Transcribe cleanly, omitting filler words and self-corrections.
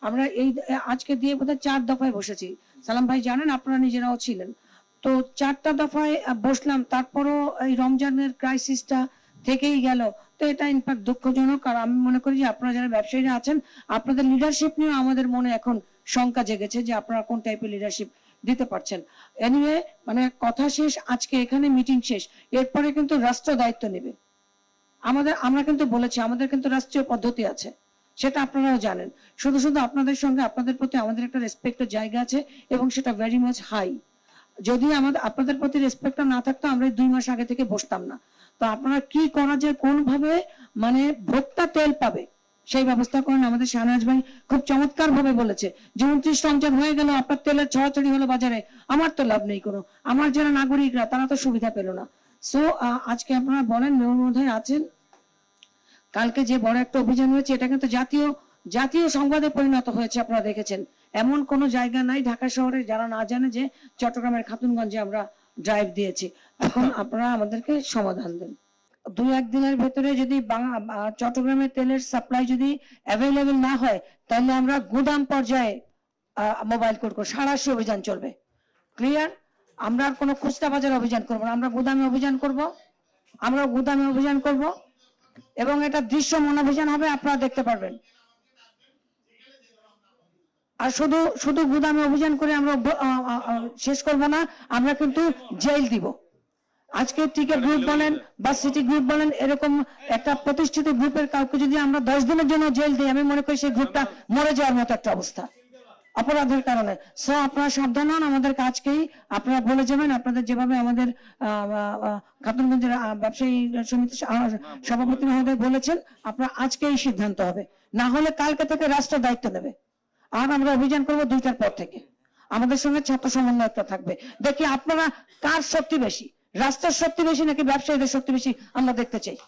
আমরা এই আজকে দিয়ে বোধহয় 4 দফায় বসেছি। সালাম ভাই জানেন, আপনারা নিজেরাও ছিলেন। তো 4টা দফায় বসলাম, তারপরও এই রমজানের ক্রাইসিসটা থেকেই গেল। তো এটা ইনফ্যাক্ট দুঃখজনক। আর আমি মনে করি যে আপনারা যারা ব্যবসায়ীরা আছেন, আপনাদের লিডারশিপ নিয়ে আমাদের মনে এখন শঙ্কা জেগেছে যে আপনারা কোন টাইপের লিডারশিপ দিতে পারছেন। এনিওয়ে, মানে কথা শেষ, আজকে এখানে মিটিং শেষ। এরপরে কিন্তু রাষ্ট্র দায়িত্ব নেবে। আমরা কিন্তু বলেছি আমাদের কিন্তু রাষ্ট্রীয় পদ্ধতি আছে, সেটা আপনারাও জানেন। শুধু শুধু আপনাদের সঙ্গে আপনাদের প্রতি আমাদের একটা রেসপেক্টের জায়গা আছে এবং সেটা ভেরি মাচ হাই। যদি আমাদের আপনাদের প্রতি রেসপেক্টটা না থাকতো আমরা 2 মাস আগে থেকে বসতাম না। তো আপনারা কি করা যায়, কোন ভাবে মানে ভোক্তা তেল পাবে সেই ব্যবস্থা করেন। আমাদের শাহনাজ ভাই খুব চমৎকার ভাবে বলেছে যে 29 রমজান হয়ে গেল, আপনার তেলের ছড়াছড়ি হলো বাজারে, আমার তো লাভ নেই কোনো, আমার যারা নাগরিকরা তারা তো সুবিধা পেল না। সো আজকে আপনারা বলেন, মেয়র আছেন, কালকে যে বড় একটা অভিযান হয়েছে এটা কিন্তু জাতীয় সংবাদে পরিণত হয়েছে। আপনারা দেখেছেন, এমন কোন জায়গা নাই ঢাকা শহরে যারা না জানে যে চট্টগ্রামের খাতুনগঞ্জে আমরা ড্রাইভ দিয়েছি। এখন আপনারা আমাদেরকে সমাধান দেন। 2-1 দিনের ভেতরে যদি চট্টগ্রামের তেলের সাপ্লাই যদি অ্যাভেলেবেল না হয়, তাহলে আমরা গুদাম পর্যায়ে মোবাইল কোর্ট সারাশি অভিযান চলবে। ক্লিয়ার? আমরা আর কোনো খুচরা বাজার অভিযান করবো না, আমরা গুদামে অভিযান করব এবং এটা দৃশ্যমান অভিযান হবে, আপনারা দেখতে পারবেন। আর শুধু গুদামে অভিযান করে আমরা শেষ করব না, আমরা কিন্তু জেল দিব। আজকে টিকে গ্রুপ বলেন বা সিটি গ্রুপ বলেন, এরকম একটা প্রতিষ্ঠিত গ্রুপের কাউকে যদি আমরা 10 দিনের জন্য জেল দিই, আমি মনে করি সেই গ্রুপটা মরে যাওয়ার মতো একটা অবস্থা অপরাধের কারণে। সো আপনারা সাবধান হন, আমাদের কাজকেই আপনারা বলে যাবেন। আপনাদের যেভাবে আমাদের খাতুনগঞ্জের ব্যবসায়ী সমিতি সভাপতি মহোদয় বলেছেন, আপনারা আজকেই সিদ্ধান্ত হবে, না হলে কালকে থেকে রাষ্ট্র দায়িত্ব নেবে। আর আমরা অভিযান করবো 2টার পর থেকে। আমাদের সঙ্গে ছাত্র সমন্বয়কটা থাকবে। দেখি আপনারা কার শক্তি বেশি, রাষ্ট্রের শক্তি বেশি নাকি ব্যবসায়ীদের শক্তি বেশি, আমরা দেখতে চাই।